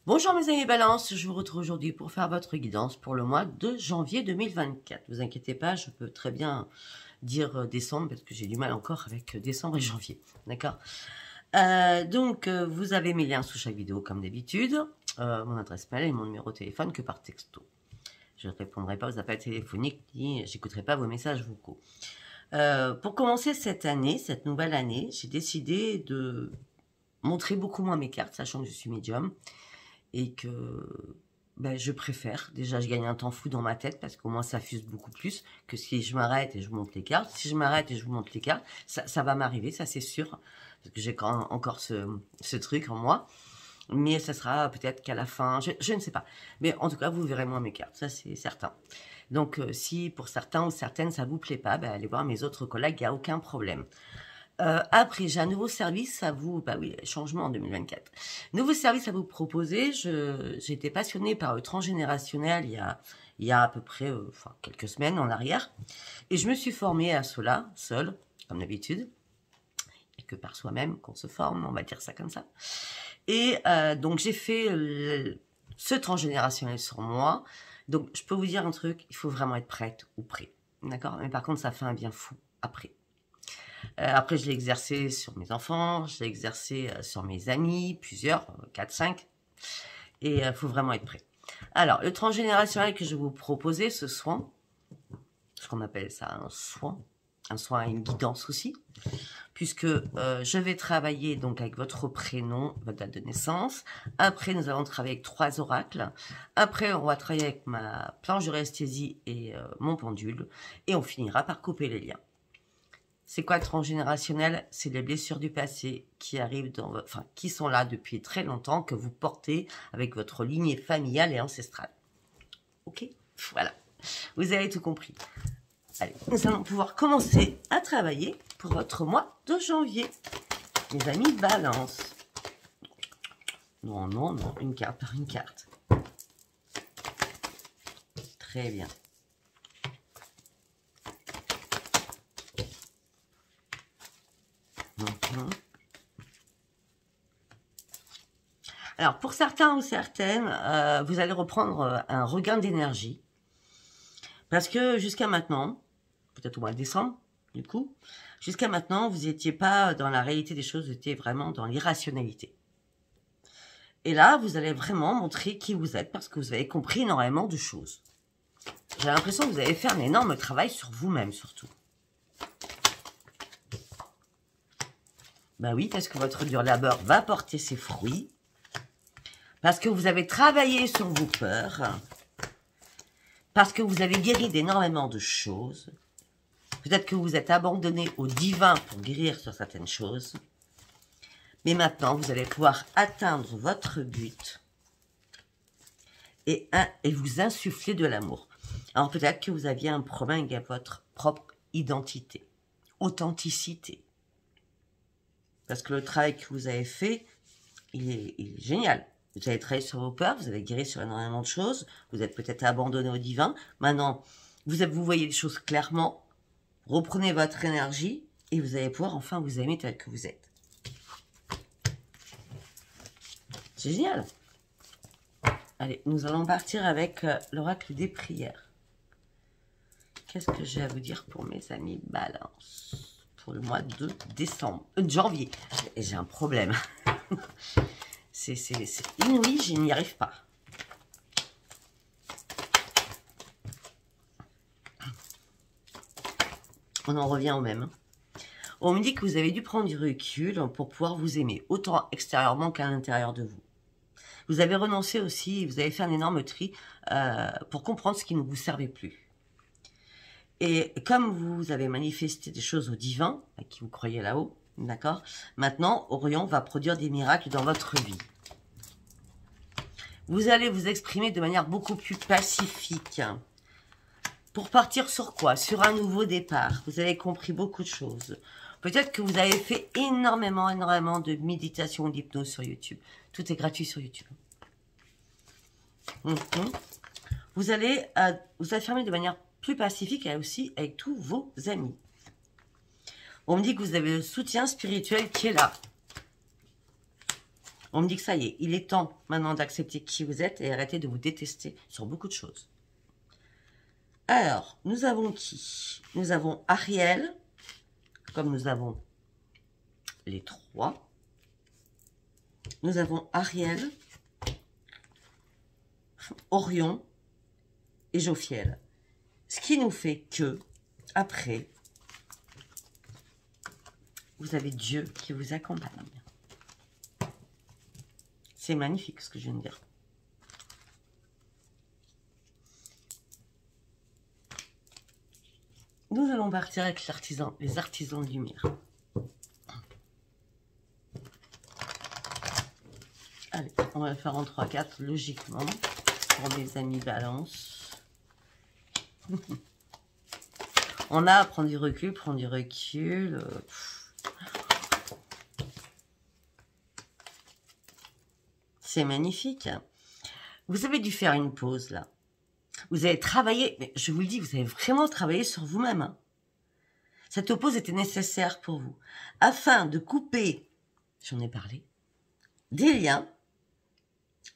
Bonjour mes amis Balance, je vous retrouve aujourd'hui pour faire votre guidance pour le mois de janvier 2024. Vous inquiétez pas, je peux très bien dire décembre parce que j'ai du mal encore avec décembre et janvier. D'accord. Vous avez mes liens sous chaque vidéo comme d'habitude, mon adresse mail et mon numéro de téléphone que par texto. Je ne répondrai pas aux appels téléphoniques ni j'écouterai pas vos messages vocaux. Pour commencer cette année, cette nouvelle année, j'ai décidé de montrer beaucoup moins mes cartes, sachant que je suis médium. Et que je préfère. Déjà, je gagne un temps fou dans ma tête parce qu'au moins ça fuse beaucoup plus que si je m'arrête et je vous montre les cartes. Si je m'arrête et je vous montre les cartes, ça va m'arriver, ça c'est sûr. Parce que j'ai encore ce truc en moi. Mais ça sera peut-être qu'à la fin, je ne sais pas. Mais en tout cas, vous verrez moins mes cartes, ça c'est certain. Donc, si pour certains ou certaines ça vous plaît pas, allez voir mes autres collègues, il n'y a aucun problème. Après, j'ai un nouveau service à vous... Bah oui, changement en 2024. Nouveau service à vous proposer. J'ai été passionnée par le transgénérationnel il y a à peu près quelques semaines en arrière. Et je me suis formée à cela, seule, comme d'habitude. Et que par soi-même qu'on se forme, on va dire ça comme ça. Et donc, j'ai fait ce transgénérationnel sur moi. Donc, je peux vous dire un truc, il faut vraiment être prête ou prêt. D'accord? Mais par contre, ça fait un bien fou après. Après, je l'ai exercé sur mes enfants, je l'ai exercé sur mes amis, plusieurs, 4, 5. Et il faut vraiment être prêt. Alors, le transgénérationnel que je vais vous proposer, ce soin, ce qu'on appelle ça un soin et une guidance aussi, puisque je vais travailler donc avec votre prénom, votre date de naissance. Après, nous allons travailler avec 3 oracles. Après, on va travailler avec ma planche de resthésie et mon pendule. Et on finira par couper les liens. C'est quoi le transgénérationnel? C'est les blessures du passé qui arrivent qui sont là depuis très longtemps, que vous portez avec votre lignée familiale et ancestrale. Ok? Voilà. Vous avez tout compris. Allez, nous allons pouvoir commencer à travailler pour votre mois de janvier. Les amis, balance. Non, non, non, une carte par une carte. Très bien. Alors, pour certains ou certaines, vous allez reprendre un regain d'énergie. Parce que jusqu'à maintenant, peut-être au mois de décembre, du coup, jusqu'à maintenant, vous n'étiez pas dans la réalité des choses, vous étiez vraiment dans l'irrationalité. Et là, vous allez vraiment montrer qui vous êtes parce que vous avez compris énormément de choses. J'ai l'impression que vous avez fait un énorme travail sur vous-même, surtout. Ben oui, parce que votre dur labeur va porter ses fruits. Parce que vous avez travaillé sur vos peurs. Parce que vous avez guéri d'énormément de choses. Peut-être que vous êtes abandonné au divin pour guérir sur certaines choses. Mais maintenant, vous allez pouvoir atteindre votre but. Et vous insuffler de l'amour. Alors peut-être que vous aviez un problème avec votre propre identité. Authenticité. Parce que le travail que vous avez fait, il est génial. Vous avez travaillé sur vos peurs, vous avez guéri sur énormément de choses, vous êtes peut-être abandonné au divin. Maintenant, vous voyez les choses clairement, reprenez votre énergie et vous allez pouvoir enfin vous aimer tel que vous êtes. C'est génial. Allez, nous allons partir avec l'oracle des prières. Qu'est-ce que j'ai à vous dire pour mes amis Balance pour le mois de décembre, janvier. J'ai un problème. C'est inouï, je n'y arrive pas. On en revient au même. On me dit que vous avez dû prendre du recul pour pouvoir vous aimer, autant extérieurement qu'à l'intérieur de vous. Vous avez renoncé aussi, vous avez fait un énorme tri pour comprendre ce qui ne vous servait plus. Et comme vous avez manifesté des choses au divin, à qui vous croyez là-haut, d'accord? Maintenant, Orion va produire des miracles dans votre vie. Vous allez vous exprimer de manière beaucoup plus pacifique. Pour partir sur quoi? Sur un nouveau départ. Vous avez compris beaucoup de choses. Peut-être que vous avez fait énormément de méditation, d'hypnose sur YouTube. Tout est gratuit sur YouTube. Vous allez vous affirmer de manière plus pacifique et aussi avec tous vos amis. On me dit que vous avez le soutien spirituel qui est là. On me dit que ça y est, il est temps maintenant d'accepter qui vous êtes et arrêter de vous détester sur beaucoup de choses. Alors, nous avons qui? Nous avons Ariel, comme nous avons les trois. Nous avons Ariel, Orion et Jophiel. Ce qui nous fait que, après, vous avez Dieu qui vous accompagne. C'est magnifique ce que je viens de dire. Nous allons partir avec les artisans de lumière. Allez, on va le faire en 3-4, logiquement, pour mes amis balance. On a à prendre du recul, C'est magnifique. Vous avez dû faire une pause, là. Vous avez travaillé, mais je vous le dis, vous avez vraiment travaillé sur vous-même. Hein. Cette pause était nécessaire pour vous. Afin de couper, j'en ai parlé, des liens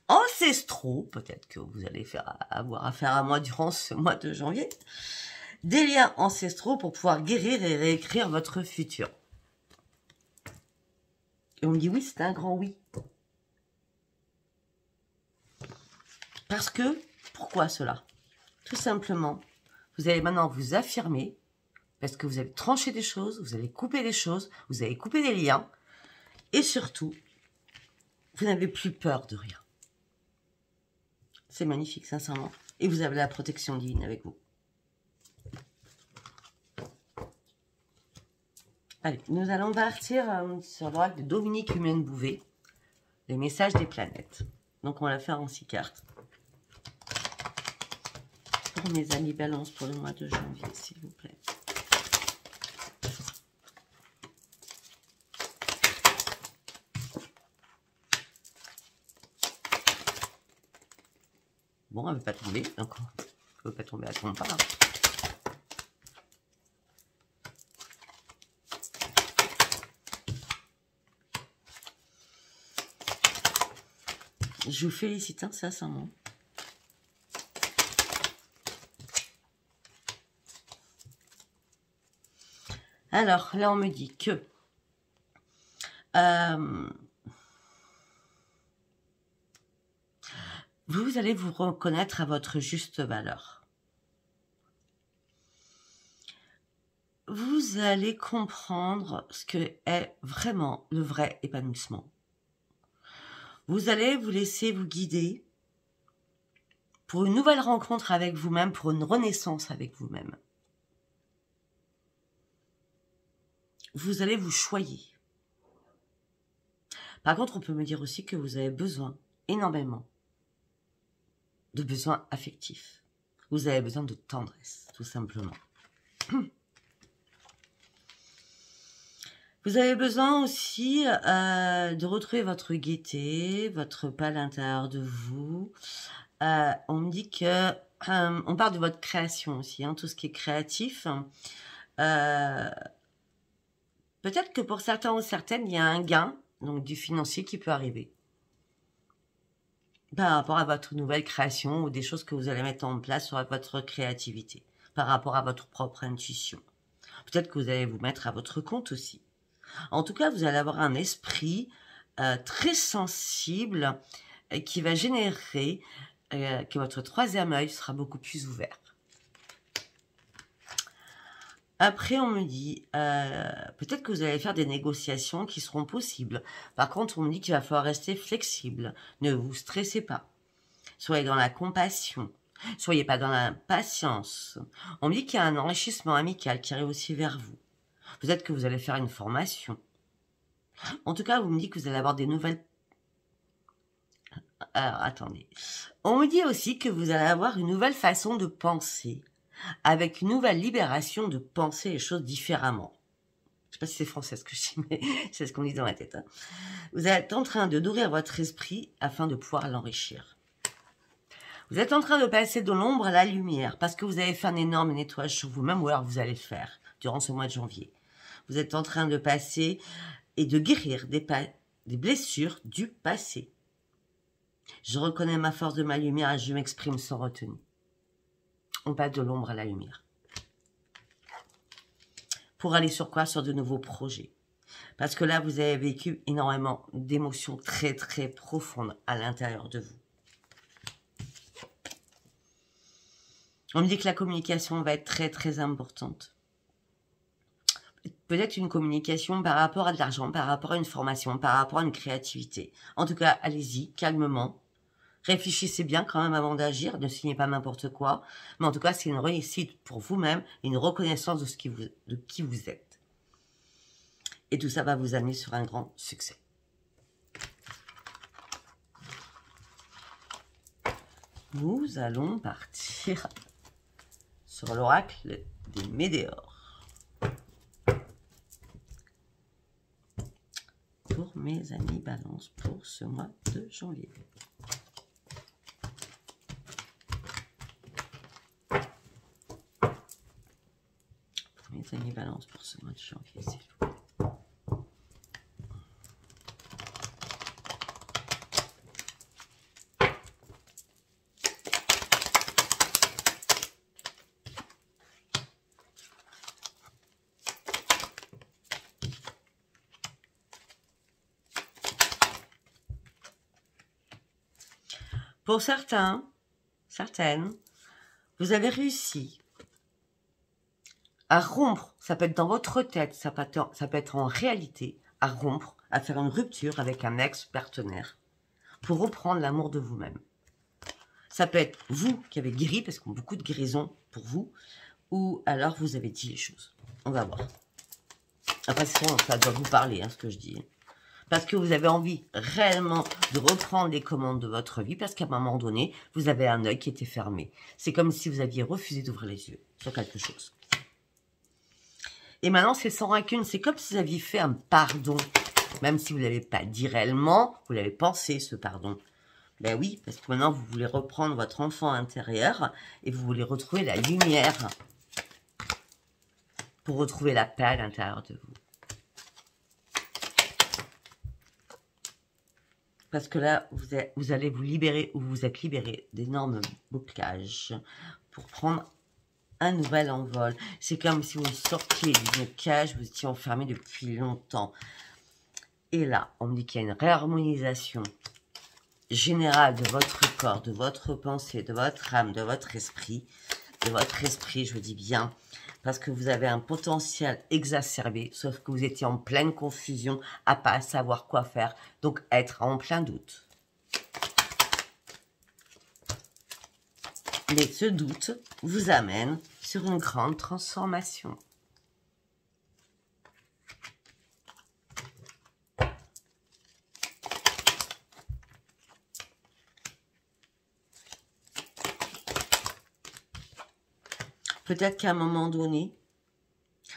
ancestraux, peut-être que vous allez avoir affaire à moi durant ce mois de janvier, des liens ancestraux pour pouvoir guérir et réécrire votre futur. Et on me dit oui, c'est un grand oui. Parce que, pourquoi cela? Tout simplement, vous allez maintenant vous affirmer, parce que vous avez tranché des choses, vous allez couper des choses, vous allez couper des liens, et surtout, vous n'avez plus peur de rien. C'est magnifique, sincèrement. Et vous avez la protection divine avec vous. Allez, nous allons partir sur l'oracle de Dominique Humaine-Bouvet, les messages des planètes. Donc, on va la faire en 6 cartes. Pour mes amis balance pour le mois de janvier, s'il vous plaît. Bon, elle ne veut pas tomber, donc elle ne veut pas tomber, elle ne tombe pas. Hein. Je vous félicite, hein, sincèrement. Alors, là, on me dit que vous allez vous reconnaître à votre juste valeur. Vous allez comprendre ce que est vraiment le vrai épanouissement. Vous allez vous laisser vous guider pour une nouvelle rencontre avec vous-même, pour une renaissance avec vous-même. Vous allez vous choyer. Par contre, on peut me dire aussi que vous avez besoin, énormément, de besoins affectifs. Vous avez besoin de tendresse, tout simplement. Vous avez besoin aussi de retrouver votre gaieté, votre paix à l'intérieur de vous. On me dit que... on parle de votre création aussi, hein, tout ce qui est créatif. Peut-être que pour certains ou certaines, il y a un gain, donc du financier qui peut arriver. Par rapport à votre nouvelle création ou des choses que vous allez mettre en place sur votre créativité. Par rapport à votre propre intuition. Peut-être que vous allez vous mettre à votre compte aussi. En tout cas, vous allez avoir un esprit très sensible qui va générer que votre troisième œil sera beaucoup plus ouvert. Après, on me dit, peut-être que vous allez faire des négociations qui seront possibles. Par contre, on me dit qu'il va falloir rester flexible. Ne vous stressez pas. Soyez dans la compassion. Soyez pas dans la patience. On me dit qu'il y a un enrichissement amical qui arrive aussi vers vous. Peut-être que vous allez faire une formation. En tout cas, vous me dites que vous allez avoir des nouvelles... Alors, attendez. On me dit aussi que vous allez avoir une nouvelle façon de penser. Avec une nouvelle libération de penser les choses différemment. Je ne sais pas si c'est français ce que je dis, mais c'est ce qu'on dit dans la tête. Hein. Vous êtes en train de nourrir votre esprit afin de pouvoir l'enrichir. Vous êtes en train de passer de l'ombre à la lumière parce que vous avez fait un énorme nettoyage sur vous-même ou alors vous allez le faire durant ce mois de janvier. Vous êtes en train de passer et de guérir des blessures du passé. Je reconnais ma force de ma lumière et je m'exprime sans retenue. On passe de l'ombre à la lumière. Pour aller sur quoi? Sur de nouveaux projets. Parce que là, vous avez vécu énormément d'émotions très, très profondes à l'intérieur de vous. On me dit que la communication va être très, très importante. Peut-être une communication par rapport à de l'argent, par rapport à une formation, par rapport à une créativité. En tout cas, allez-y, calmement. Réfléchissez bien quand même avant d'agir, ne signez pas n'importe quoi. Mais en tout cas, c'est une réussite pour vous-même, une reconnaissance de qui vous êtes. Et tout ça va vous amener sur un grand succès. Nous allons partir sur l'oracle des météores. Pour mes amis Balance pour ce mois de janvier. Pour mes amis Balance pour ce mois de janvier, s'il vous plaît. Pour certains, certaines, vous avez réussi à rompre, ça peut être dans votre tête, ça peut être en réalité, à rompre, à faire une rupture avec un ex-partenaire pour reprendre l'amour de vous-même. Ça peut être vous qui avez guéri, parce qu'on a beaucoup de guérisons pour vous, ou alors vous avez dit les choses. On va voir. Après, ça doit vous parler, hein, ce que je dis. Parce que vous avez envie réellement de reprendre les commandes de votre vie, parce qu'à un moment donné, vous avez un œil qui était fermé. C'est comme si vous aviez refusé d'ouvrir les yeux sur quelque chose. Et maintenant, c'est sans rancune. C'est comme si vous aviez fait un pardon. Même si vous ne l'avez pas dit réellement, vous l'avez pensé, ce pardon. Ben oui, parce que maintenant, vous voulez reprendre votre enfant intérieur et vous voulez retrouver la lumière pour retrouver la paix à l'intérieur de vous. Parce que là, vous allez vous libérer ou vous êtes libéré d'énormes blocages pour prendre un nouvel envol. C'est comme si vous sortiez d'une cage, vous étiez enfermé depuis longtemps. Et là, on me dit qu'il y a une réharmonisation générale de votre corps, de votre pensée, de votre âme, de votre esprit. De votre esprit, je dis bien, parce que vous avez un potentiel exacerbé, sauf que vous étiez en pleine confusion, à pas savoir quoi faire, donc être en plein doute. Mais ce doute vous amène sur une grande transformation. Peut-être qu'à un moment donné,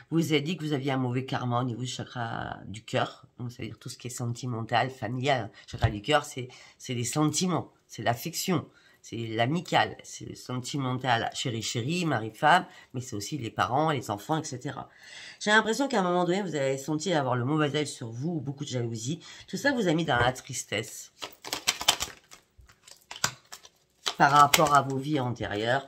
vous vous avez dit que vous aviez un mauvais karma au niveau du chakra du cœur. C'est-à-dire tout ce qui est sentimental, familial. Le chakra du cœur, c'est les sentiments, c'est l'affection, c'est l'amical, c'est le sentimental, chéri, chéri, mari-femme, mais c'est aussi les parents, les enfants, etc. J'ai l'impression qu'à un moment donné, vous avez senti avoir le mauvais œil sur vous, ou beaucoup de jalousie. Tout ça vous a mis dans la tristesse. Par rapport à vos vies antérieures.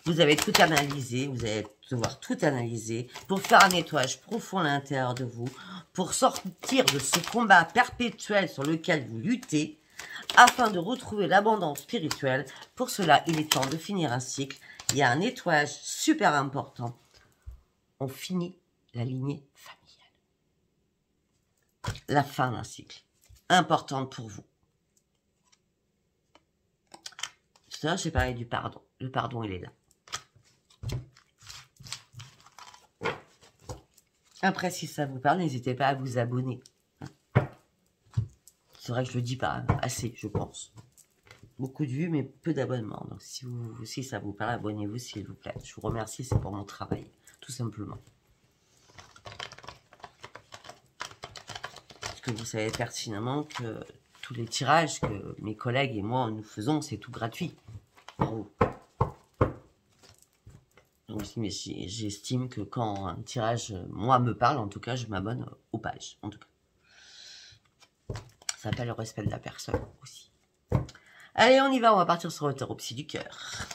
Vous avez tout analysé, vous allez devoir tout analyser pour faire un nettoyage profond à l'intérieur de vous, pour sortir de ce combat perpétuel sur lequel vous luttez, afin de retrouver l'abondance spirituelle. Pour cela, il est temps de finir un cycle. Il y a un nettoyage super important. On finit la lignée familiale. La fin d'un cycle. Importante pour vous. Tout à l'heure, j'ai parlé du pardon. Le pardon, il est là. Après, si ça vous parle, n'hésitez pas à vous abonner. C'est vrai que je le dis pas assez, je pense. Beaucoup de vues, mais peu d'abonnements. Donc, si ça vous parle, abonnez-vous, s'il vous plaît. Je vous remercie, c'est pour mon travail, tout simplement. Parce que vous savez pertinemment que tous les tirages que mes collègues et moi, nous faisons, c'est tout gratuit. Pour vous. Donc, j'estime que quand un tirage, moi, me parle, en tout cas, je m'abonne aux pages, en tout cas. Ça s'appelle le respect de la personne aussi. Allez, on y va, on va partir sur le tarot psy du cœur.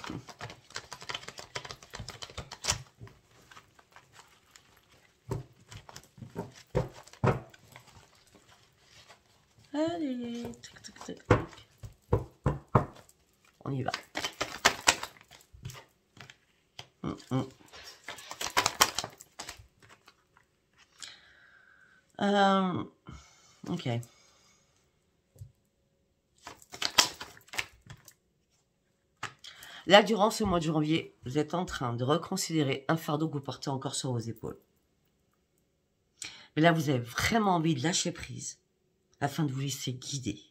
Allez, tac, tac, tac, tac. On y va. Ok. Là, durant ce mois de janvier, vous êtes en train de reconsidérer un fardeau que vous portez encore sur vos épaules. Mais là, vous avez vraiment envie de lâcher prise afin de vous laisser guider.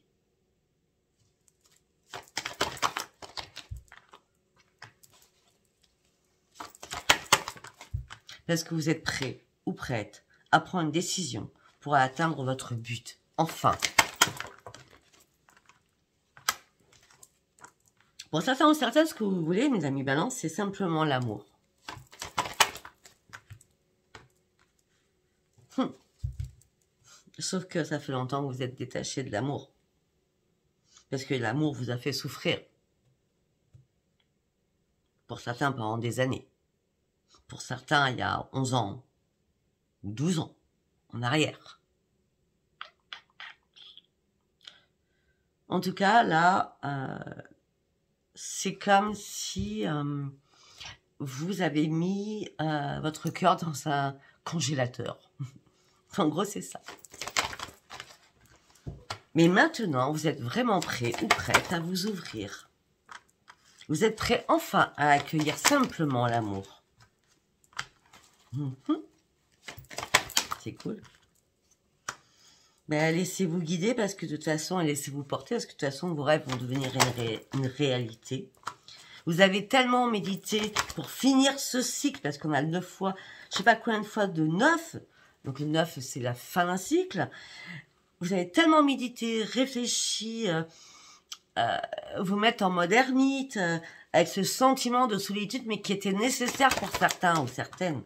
Parce que vous êtes prêt ou prête à prendre une décision pour atteindre votre but. Enfin. Pour certains ou certaines, ce que vous voulez, mes amis Balance, c'est simplement l'amour. Sauf que ça fait longtemps que vous êtes détaché de l'amour. Parce que l'amour vous a fait souffrir. Pour certains, pendant des années. Pour certains, il y a 11 ans ou 12 ans en arrière. En tout cas, là, c'est comme si vous avez mis votre cœur dans un congélateur. En gros, c'est ça. Mais maintenant, vous êtes vraiment prêt ou prête à vous ouvrir. Vous êtes prêt enfin à accueillir simplement l'amour. C'est cool. Ben, laissez-vous guider parce que de toute façon, et laissez-vous porter parce que de toute façon, vos rêves vont devenir une réalité. Vous avez tellement médité pour finir ce cycle parce qu'on a 9 fois, je sais pas combien de fois de 9. Donc le 9, c'est la fin d'un cycle. Vous avez tellement médité, réfléchi, vous mettre en mode ermite, avec ce sentiment de solitude, mais qui était nécessaire pour certains ou certaines.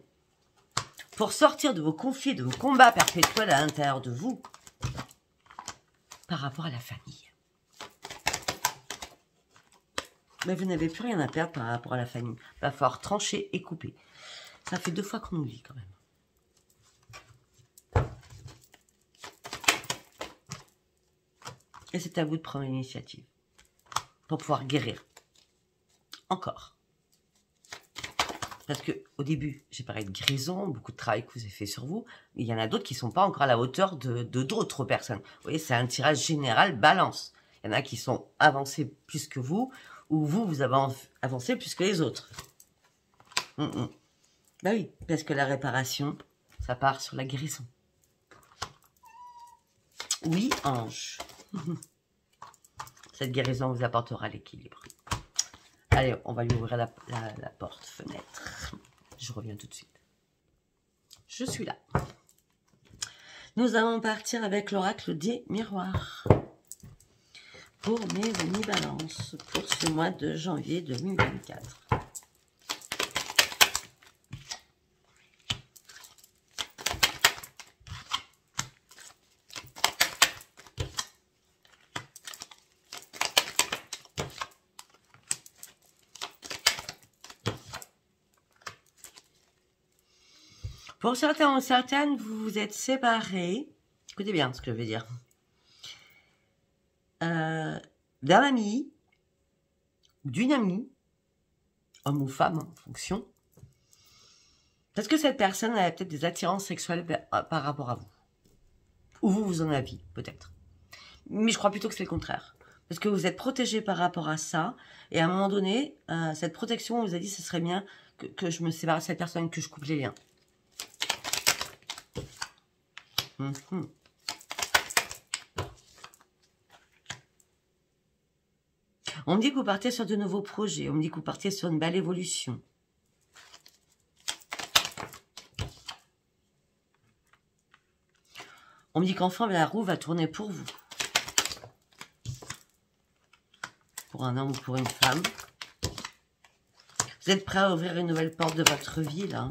Pour sortir de vos conflits, de vos combats perpétuels à l'intérieur de vous, par rapport à la famille. Mais vous n'avez plus rien à perdre par rapport à la famille. Il va falloir trancher et couper. Ça fait 2 fois qu'on nous lit quand même. Et c'est à vous de prendre l'initiative pour pouvoir guérir. Encore. Parce que au début, j'ai parlé de guérison, beaucoup de travail que vous avez fait sur vous. Mais il y en a d'autres qui ne sont pas encore à la hauteur de d'autres personnes. Vous voyez, c'est un tirage général balance. Il y en a qui sont avancés plus que vous, ou vous avez avancé plus que les autres. Ben oui, parce que la réparation, ça part sur la guérison. Oui, ange. Cette guérison vous apportera l'équilibre. Allez, on va lui ouvrir la porte, fenêtre. Je reviens tout de suite. Je suis là. Nous allons partir avec l'oracle des miroirs. Pour mes amis Balance, pour ce mois de janvier 2024. Pour certains ou certaines, vous vous êtes séparés. Écoutez bien ce que je vais dire. D'un ami, d'une amie, homme ou femme, en fonction. Parce que cette personne a peut-être des attirances sexuelles par rapport à vous. Ou vous en avez, peut-être. Mais je crois plutôt que c'est le contraire. Parce que vous êtes protégé par rapport à ça. Et à un moment donné, cette protection vous a dit que ce serait bien que je me sépare de cette personne, que je coupe les liens. On me dit que vous partez sur de nouveaux projets. On me dit que vous partez sur une belle évolution. On me dit qu'enfin la roue va tourner pour vous. Pour un homme ou pour une femme. Vous êtes prêt à ouvrir une nouvelle porte de votre vie, là.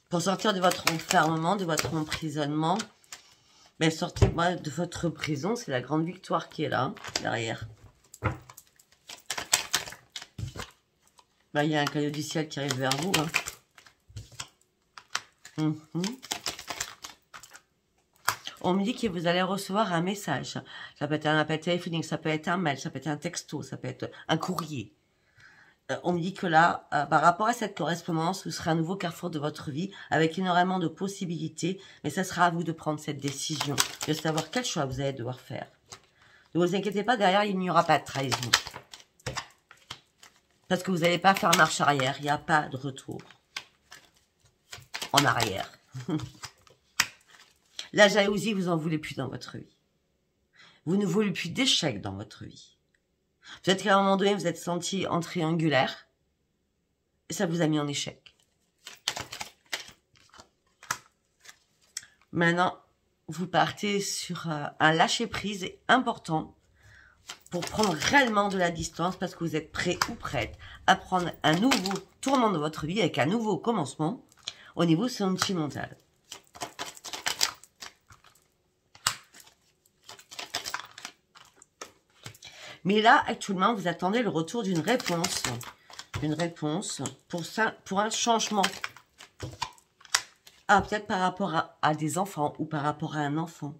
Pour sortir de votre enfermement, de votre emprisonnement. Mais sortez-moi de votre prison, c'est la grande victoire qui est là, derrière. Là, il y a un cadeau du ciel qui arrive vers vous. On me dit que vous allez recevoir un message. Ça peut être un appel téléphonique, ça peut être un mail, ça peut être un texto, ça peut être un courrier. On me dit que là, par rapport à cette correspondance, vous serez un nouveau carrefour de votre vie avec énormément de possibilités, mais ça sera à vous de prendre cette décision, de savoir quel choix vous allez devoir faire. Ne vous inquiétez pas, derrière, il n'y aura pas de trahison. Parce que vous n'allez pas faire marche arrière, il n'y a pas de retour en arrière. La jalousie, vous en voulez plus dans votre vie. Vous ne voulez plus d'échecs dans votre vie. Peut-être qu'à un moment donné, vous êtes senti en triangulaire et ça vous a mis en échec. Maintenant, vous partez sur un lâcher-prise important pour prendre réellement de la distance parce que vous êtes prêt ou prête à prendre un nouveau tournant de votre vie avec un nouveau commencement au niveau sentimental. Mais là, actuellement, vous attendez le retour d'une réponse. Une réponse pour un changement. Ah, peut-être par rapport à des enfants ou par rapport à un enfant.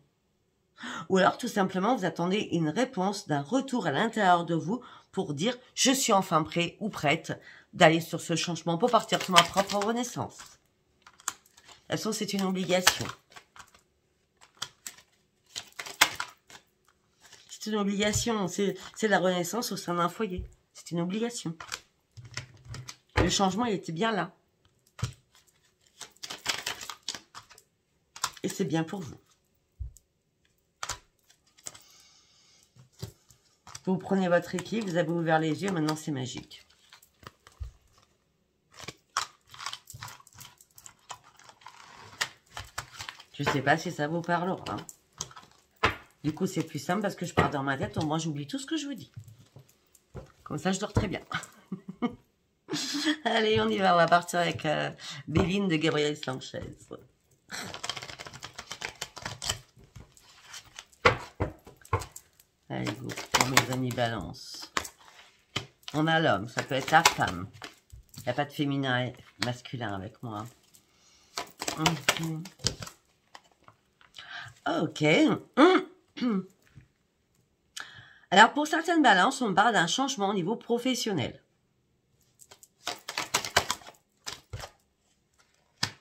Ou alors, tout simplement, vous attendez une réponse d'un retour à l'intérieur de vous pour dire « Je suis enfin prêt ou prête d'aller sur ce changement pour partir sur ma propre renaissance. » De toute façon, c'est une obligation. C'est une obligation, c'est la renaissance au sein d'un foyer. C'est une obligation. Le changement, il était bien là. Et c'est bien pour vous. Vous prenez votre équipe, vous avez ouvert les yeux, maintenant c'est magique. Je ne sais pas si ça vous parlera. Du coup, c'est plus simple parce que je pars dans ma tête. Au moins, j'oublie tout ce que je vous dis. Comme ça, je dors très bien. Allez, on y va. On va partir avec Béline de Gabriel Sanchez. Allez, go. Pour mes amis balance. On a l'homme. Ça peut être la femme. Il n'y a pas de féminin et masculin avec moi. Ok. Alors, pour certaines balances, on parle d'un changement au niveau professionnel.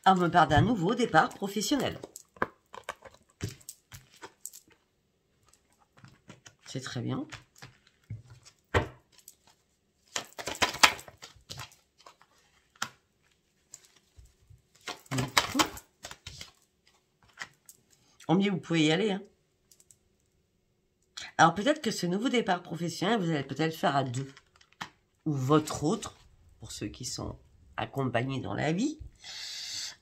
On me parle d'un nouveau départ professionnel. C'est très bien. On me dit, vous pouvez y aller, hein. Alors, peut-être que ce nouveau départ professionnel, vous allez peut-être le faire à deux. Ou votre autre, pour ceux qui sont accompagnés dans la vie,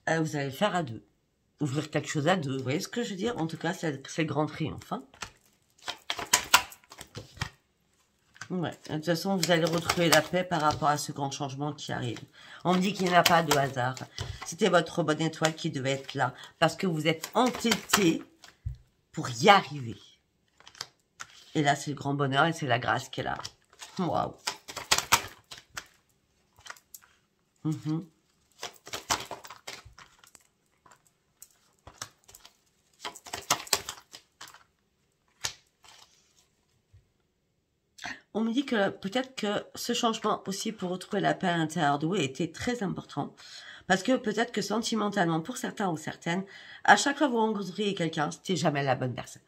vous allez le faire à deux. Ouvrir quelque chose à deux. Vous voyez ce que je veux dire? En tout cas, c'est le grand triomphe. Hein. Ouais. De toute façon, vous allez retrouver la paix par rapport à ce grand changement qui arrive. On me dit qu'il n'y a pas de hasard. C'était votre bonne étoile qui devait être là. Parce que vous êtes entêté pour y arriver. Et là, c'est le grand bonheur et c'est la grâce qui est là. Waouh. On me dit que peut-être que ce changement aussi pour retrouver la paix à l'intérieur de vous était très important. Parce que peut-être que sentimentalement, pour certains ou certaines, à chaque fois que vous rencontriez quelqu'un, c'était jamais la bonne personne.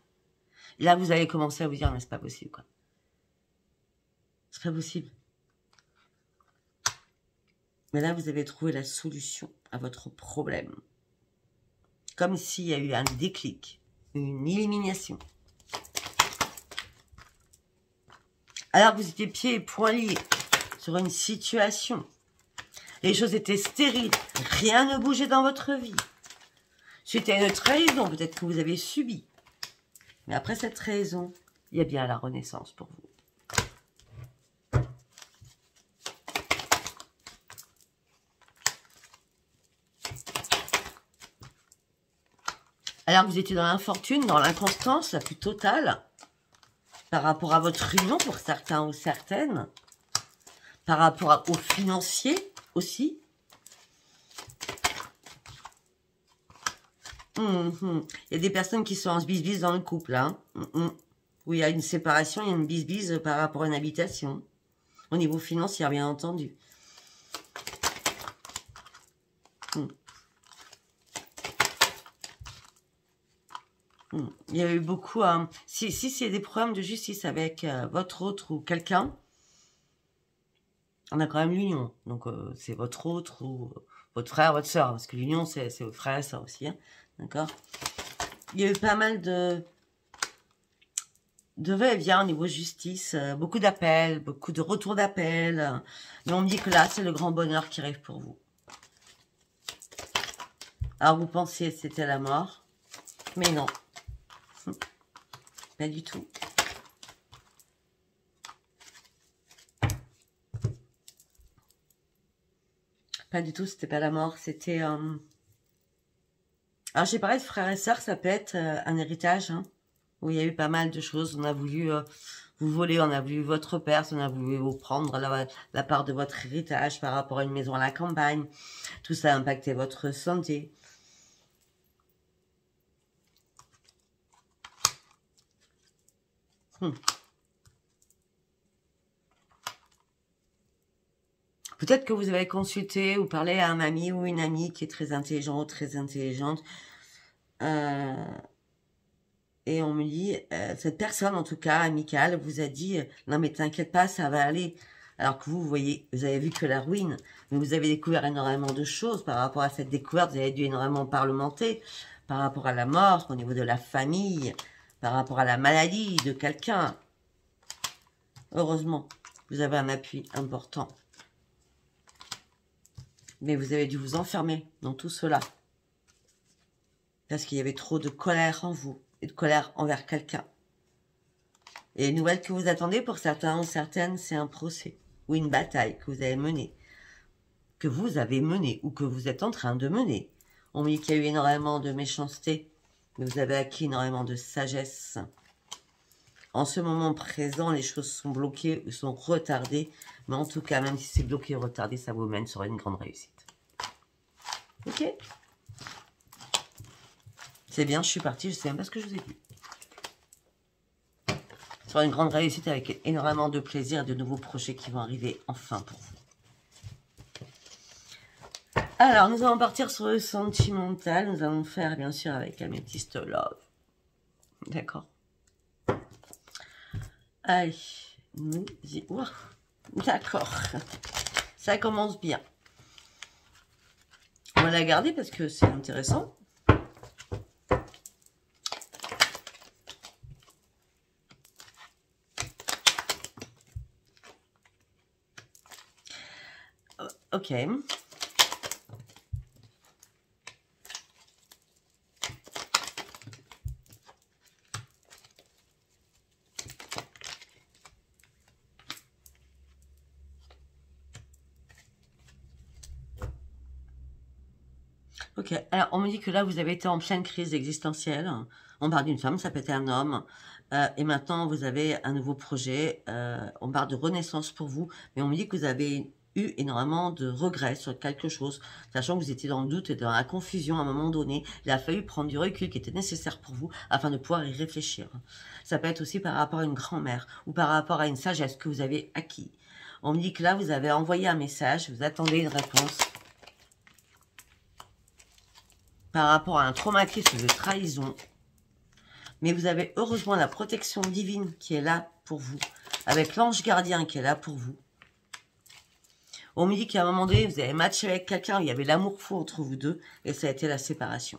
Et là, vous allez commencer à vous dire, mais c'est pas possible, quoi. C'est pas possible. Mais là, vous avez trouvé la solution à votre problème. Comme s'il y a eu un déclic, une élimination. Alors que vous étiez pieds et poings liés sur une situation. Les choses étaient stériles. Rien ne bougeait dans votre vie. Suite à une trahison, peut-être que vous avez subi. Mais après cette trahison, il y a bien la renaissance pour vous. Alors que vous étiez dans l'infortune, dans l'inconstance la plus totale, par rapport à votre union pour certains ou certaines, par rapport aux financiers aussi. Il y a des personnes qui sont en bisbise dans le couple, hein. Où il y a une séparation, il y a une bisbise par rapport à une habitation. Au niveau financier, bien entendu. Il y a eu beaucoup... si c'est des problèmes de justice avec votre autre ou quelqu'un, on a quand même l'union. Donc, c'est votre autre ou votre frère, votre soeur. Parce que l'union, c'est votre frère et soeur aussi. Hein, d'accord? Il y a eu pas mal de va-et-vient au niveau justice. Beaucoup d'appels, beaucoup de retours d'appels. Mais on me dit que là, c'est le grand bonheur qui arrive pour vous. Alors, vous pensiez que c'était la mort. Mais non. Pas du tout. Pas du tout, c'était pas la mort, c'était... Alors, j'ai parlé de frères et sœurs, ça peut être un héritage, hein, où il y a eu pas mal de choses. On a voulu vous voler, on a voulu votre perte, on a voulu vous prendre la part de votre héritage par rapport à une maison à la campagne. Tout ça a impacté votre santé. Peut-être que vous avez consulté ou parlé à un ami ou une amie qui est très intelligent ou très intelligente. Et on me dit, cette personne, en tout cas, amicale, vous a dit, non mais t'inquiète pas, ça va aller. Alors que vous voyez, vous avez vu que la ruine, mais vous avez découvert énormément de choses par rapport à cette découverte, vous avez dû énormément parlementer par rapport à la mort, au niveau de la famille, par rapport à la maladie de quelqu'un. Heureusement, vous avez un appui important. Mais vous avez dû vous enfermer dans tout cela. Parce qu'il y avait trop de colère en vous. Et de colère envers quelqu'un. Et les nouvelles que vous attendez, pour certains ou certaines, c'est un procès. Ou une bataille que vous avez menée. Que vous avez menée. Ou que vous êtes en train de mener. On me dit qu'il y a eu énormément de méchanceté. Mais vous avez acquis énormément de sagesse. En ce moment présent, les choses sont bloquées ou sont retardées. Mais en tout cas, même si c'est bloqué ou retardé, ça vous mène sur une grande réussite. Ok? C'est bien, je suis partie, je sais même pas ce que je vous ai dit. Sur une grande réussite avec énormément de plaisir et de nouveaux projets qui vont arriver enfin pour vous. Alors, nous allons partir sur le sentimental. Nous allons faire, bien sûr, avec Amethyst Love. D'accord. Allez, nous y... D'accord. Ça commence bien. On va la garder parce que c'est intéressant. Ok. Ok, alors on me dit que là vous avez été en pleine crise existentielle. On parle d'une femme, ça peut être un homme. Et maintenant vous avez un nouveau projet. On parle de renaissance pour vous. Mais on me dit que vous avez eu énormément de regrets sur quelque chose. Sachant que vous étiez dans le doute et dans la confusion à un moment donné. Il a fallu prendre du recul qui était nécessaire pour vous afin de pouvoir y réfléchir. Ça peut être aussi par rapport à une grand-mère ou par rapport à une sagesse que vous avez acquis. On me dit que là vous avez envoyé un message, vous attendez une réponse. Par rapport à un traumatisme de trahison. Mais vous avez heureusement la protection divine qui est là pour vous. Avec l'ange gardien qui est là pour vous. On me dit qu'à un moment donné, vous avez matché avec quelqu'un, il y avait l'amour fou entre vous deux, et ça a été la séparation.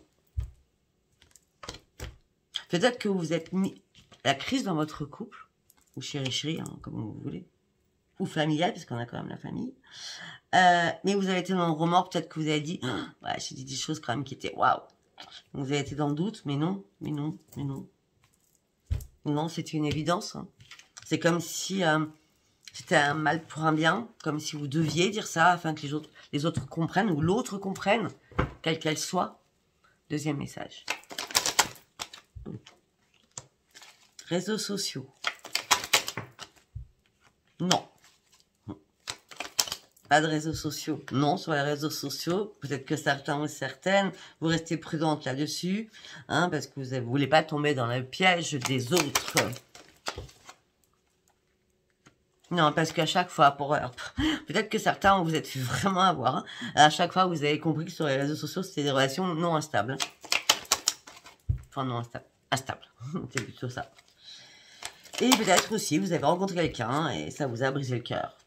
Peut-être que vous vous êtes mis la crise dans votre couple, ou chéri-chéri, hein, comme vous voulez, ou familial, puisqu'on a quand même la famille. Mais vous avez été dans le remords, peut-être que vous avez dit, ouais, j'ai dit des choses quand même qui étaient waouh. Vous avez été dans le doute, mais non, mais non, mais non. Non, c'est une évidence. Hein. C'est comme si c'était un mal pour un bien, comme si vous deviez dire ça afin que les autres comprennent, ou l'autre comprenne, quelle qu'elle soit. Deuxième message. Réseaux sociaux. Non. Pas de réseaux sociaux. Non, sur les réseaux sociaux, peut-être que certains ou certaines, vous restez prudente là-dessus, hein, parce que vous ne voulez pas tomber dans le piège des autres. Non, parce qu'à chaque fois, peut-être que certains vous êtes fait vraiment avoir, hein, à chaque fois vous avez compris que sur les réseaux sociaux, c'était des relations non instables. Enfin, non instables. Instables, c'est plutôt ça. Et peut-être aussi, vous avez rencontré quelqu'un et ça vous a brisé le cœur.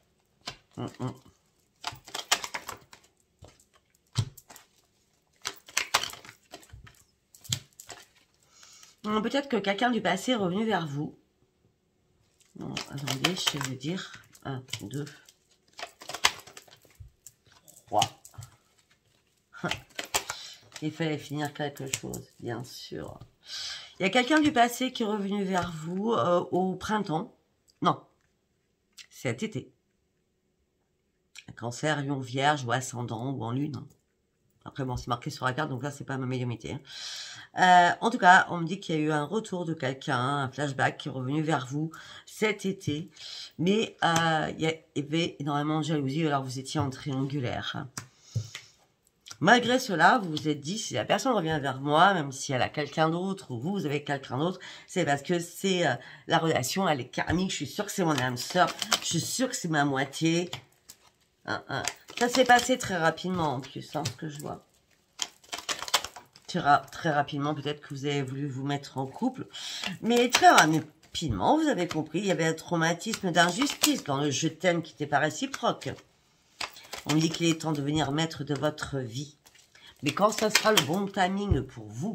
Peut-être que quelqu'un du passé est revenu vers vous. Non, attendez, je vais vous dire. 1, 2, 3. Il fallait finir quelque chose, bien sûr. Il y a quelqu'un du passé qui est revenu vers vous au printemps. Non, cet été. Cancer, Lion, Vierge ou Ascendant ou en Lune. Après, bon, c'est marqué sur la carte, donc là, c'est pas ma médiumnité. En tout cas, on me dit qu'il y a eu un retour de quelqu'un, un flashback qui est revenu vers vous cet été. Mais il y avait énormément de jalousie, alors vous étiez en triangulaire. Malgré cela, vous vous êtes dit, si la personne revient vers moi, même si elle a quelqu'un d'autre, ou vous avez quelqu'un d'autre, c'est parce que c'est la relation, elle est karmique, je suis sûre que c'est mon âme sœur, je suis sûre que c'est ma moitié. Ça s'est passé très rapidement en plus, hein, ce que je vois. Très rapidement, peut-être que vous avez voulu vous mettre en couple, mais très rapidement, vous avez compris, il y avait un traumatisme d'injustice dans le « je t'aime » qui n'était pas réciproque. On me dit qu'il est temps de devenir maître de votre vie. Mais quand ça sera le bon timing pour vous,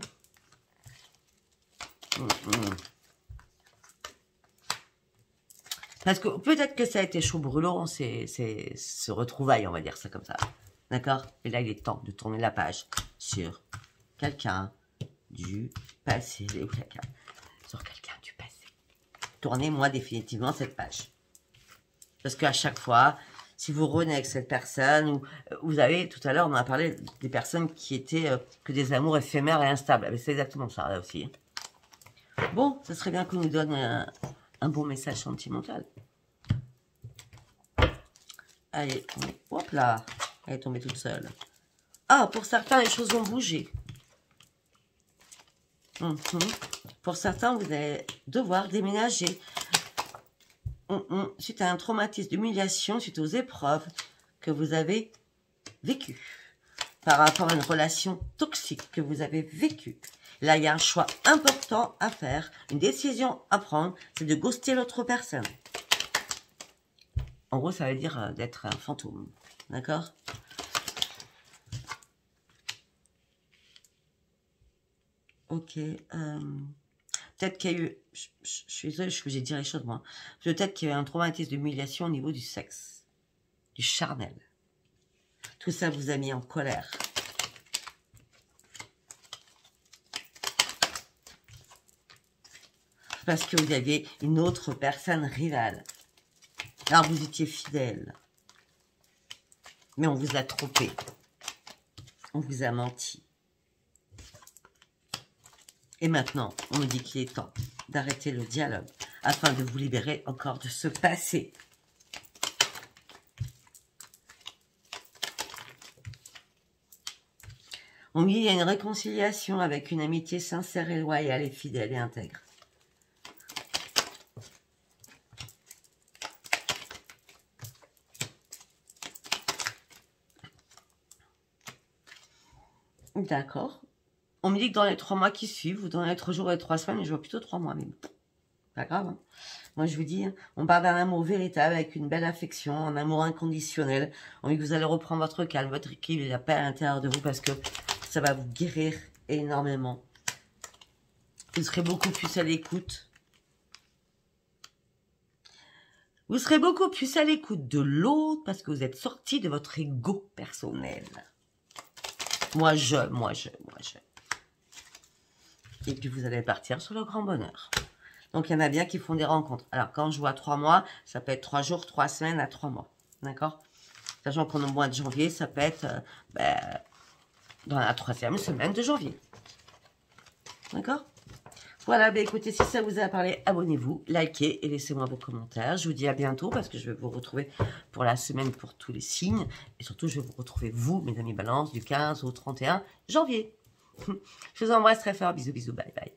parce que peut-être que ça a été chaud brûlant, c'est ce retrouvaille, on va dire ça comme ça. D'accord? Et là, il est temps de tourner la page sur quelqu'un du passé. Sur quelqu'un du passé. Tournez-moi définitivement cette page. Parce qu'à chaque fois, si vous renez avec cette personne, ou vous avez, tout à l'heure, on a parlé des personnes qui étaient que des amours éphémères et instables. C'est exactement ça, là aussi. Bon, ça serait bien qu'on nous donne un bon message sentimental. Allez, hop là, elle est tombée toute seule. Ah, pour certains, les choses vont bouger. Pour certains, vous allez devoir déménager. Suite à un traumatisme d'humiliation, suite aux épreuves que vous avez vécues. Par rapport à une relation toxique que vous avez vécue. Là, il y a un choix important à faire, une décision à prendre, c'est de ghoster l'autre personne. En gros, ça veut dire d'être un fantôme. D'accord? Ok. Peut-être qu'il y a eu... Je suis désolée, je suis obligée de dire les choses, moi. Peut-être qu'il y a eu un traumatisme d'humiliation au niveau du sexe. Du charnel. Tout ça vous a mis en colère. Parce que vous aviez une autre personne rivale. Alors vous étiez fidèle. Mais on vous a trompé. On vous a menti. Et maintenant, on me dit qu'il est temps d'arrêter le dialogue afin de vous libérer encore de ce passé. On me dit qu'il y a une réconciliation avec une amitié sincère et loyale et fidèle et intègre. D'accord. On me dit que dans les 3 mois qui suivent, ou dans les 3 jours et 3 semaines, je vois plutôt 3 mois, mais pas grave. Hein. Moi, je vous dis, on parle d'un amour véritable, avec une belle affection, un amour inconditionnel. On dit que vous allez reprendre votre calme, votre équilibre, la paix à l'intérieur de vous, parce que ça va vous guérir énormément. Vous serez beaucoup plus à l'écoute. Vous serez beaucoup plus à l'écoute de l'autre, parce que vous êtes sorti de votre ego personnel. Moi je. Et puis vous allez partir sur le grand bonheur. Donc il y en a bien qui font des rencontres. Alors quand je vois 3 mois, ça peut être 3 jours, 3 semaines à 3 mois. D'accord? Sachant qu'on est au mois de janvier, ça peut être dans la 3e semaine de janvier. D'accord? Voilà, ben écoutez, si ça vous a parlé, abonnez-vous, likez et laissez-moi vos commentaires. Je vous dis à bientôt parce que je vais vous retrouver pour la semaine pour tous les signes. Et surtout, je vais vous retrouver, vous, mes amis Balance, du 15 au 31 janvier. Je vous embrasse très fort. Bisous, bisous, bye, bye.